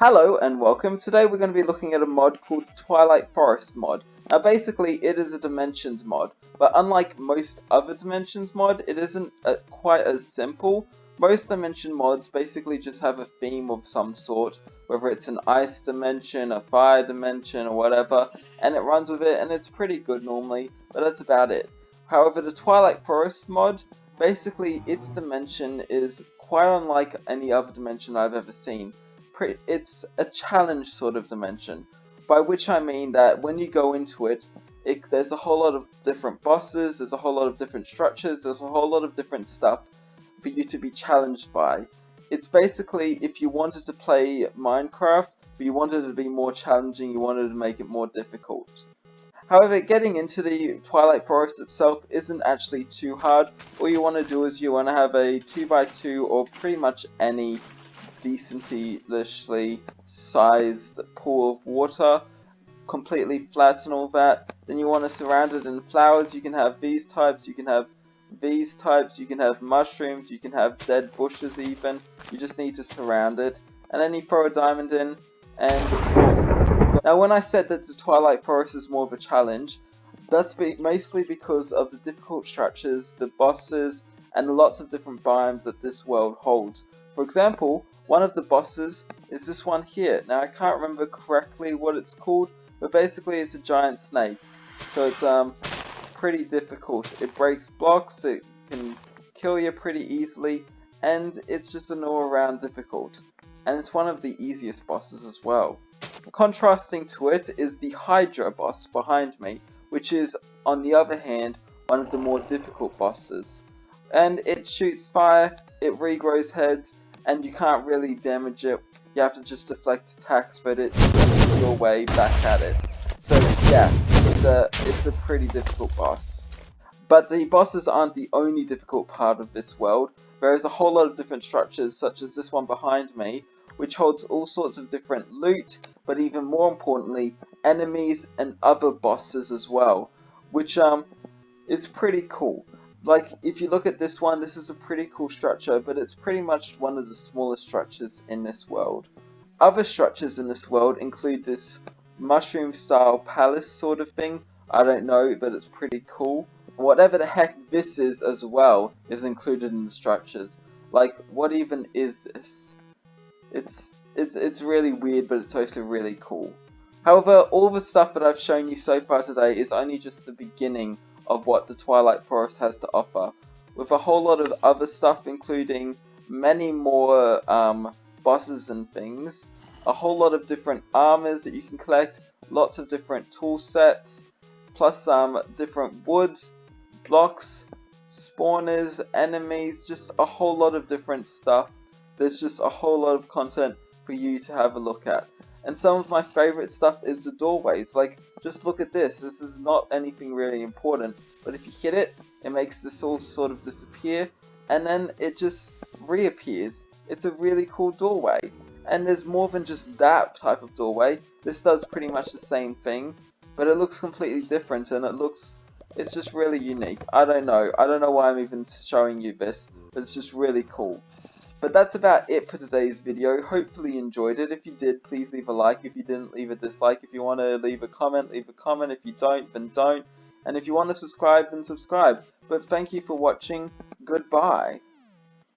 Hello and welcome. Today we're going to be looking at a mod called Twilight Forest mod. Now basically it is a dimensions mod, but unlike most other dimensions mod, it isn't quite as simple. Most dimension mods basically just have a theme of some sort, whether it's an ice dimension, a fire dimension, or whatever, and it runs with it and it's pretty good normally, but that's about it. However, the Twilight Forest mod, basically its dimension is quite unlike any other dimension I've ever seen. It's a challenge sort of dimension, by which I mean that when you go into it, there's a whole lot of different bosses, there's a whole lot of different structures, there's a whole lot of different stuff for you to be challenged by. It's basically if you wanted to play Minecraft, but you wanted it to be more challenging, you wanted to make it more difficult. However, getting into the Twilight Forest itself isn't actually too hard. All you want to do is you want to have a 2x2 or pretty much any decently sized pool of water, completely flat and all that. Then you want to surround it in flowers. You can have these types, you can have these types, you can have mushrooms, you can have dead bushes even. You just need to surround it. And then you throw a diamond in and boom. Now when I said that the Twilight Forest is more of a challenge, that's mostly because of the difficult structures, the bosses, and lots of different biomes that this world holds. For example, one of the bosses is this one here. Now I can't remember correctly what it's called, but basically it's a giant snake. So it's pretty difficult. It breaks blocks, it can kill you pretty easily, and it's just an all-around difficult. And it's one of the easiest bosses as well. Contrasting to it is the Hydra boss behind me, which is, on the other hand, one of the more difficult bosses. And it shoots fire, it regrows heads, and you can't really damage it. You have to just deflect attacks, but it brings your way back at it. So yeah, it's a pretty difficult boss. But the bosses aren't the only difficult part of this world. There is a whole lot of different structures, such as this one behind me, which holds all sorts of different loot, but even more importantly, enemies and other bosses as well, which is pretty cool. Like, if you look at this one, this is a pretty cool structure, but it's pretty much one of the smallest structures in this world. Other structures in this world include this mushroom-style palace sort of thing. I don't know, but it's pretty cool. Whatever the heck this is as well is included in the structures. Like, what even is this? It's really weird, but it's also really cool. However, all the stuff that I've shown you so far today is only just the beginning of what the Twilight Forest has to offer, with a whole lot of other stuff, including many more bosses and things, a whole lot of different armors that you can collect, lots of different tool sets, plus different woods, blocks, spawners, enemies, just a whole lot of different stuff. There's just a whole lot of content for you to have a look at. And some of my favorite stuff is the doorways. Like, just look at this. This is not anything really important, but if you hit it, it makes this all sort of disappear, and then it just reappears. It's a really cool doorway. And there's more than just that type of doorway. This does pretty much the same thing, but it looks completely different, and it's just really unique. I don't know why I'm even showing you this, but it's just really cool. But that's about it for today's video. Hopefully you enjoyed it. If you did, please leave a like. If you didn't, leave a dislike. If you want to leave a comment, leave a comment. If you don't, then don't. And if you want to subscribe, then subscribe. But thank you for watching. Goodbye.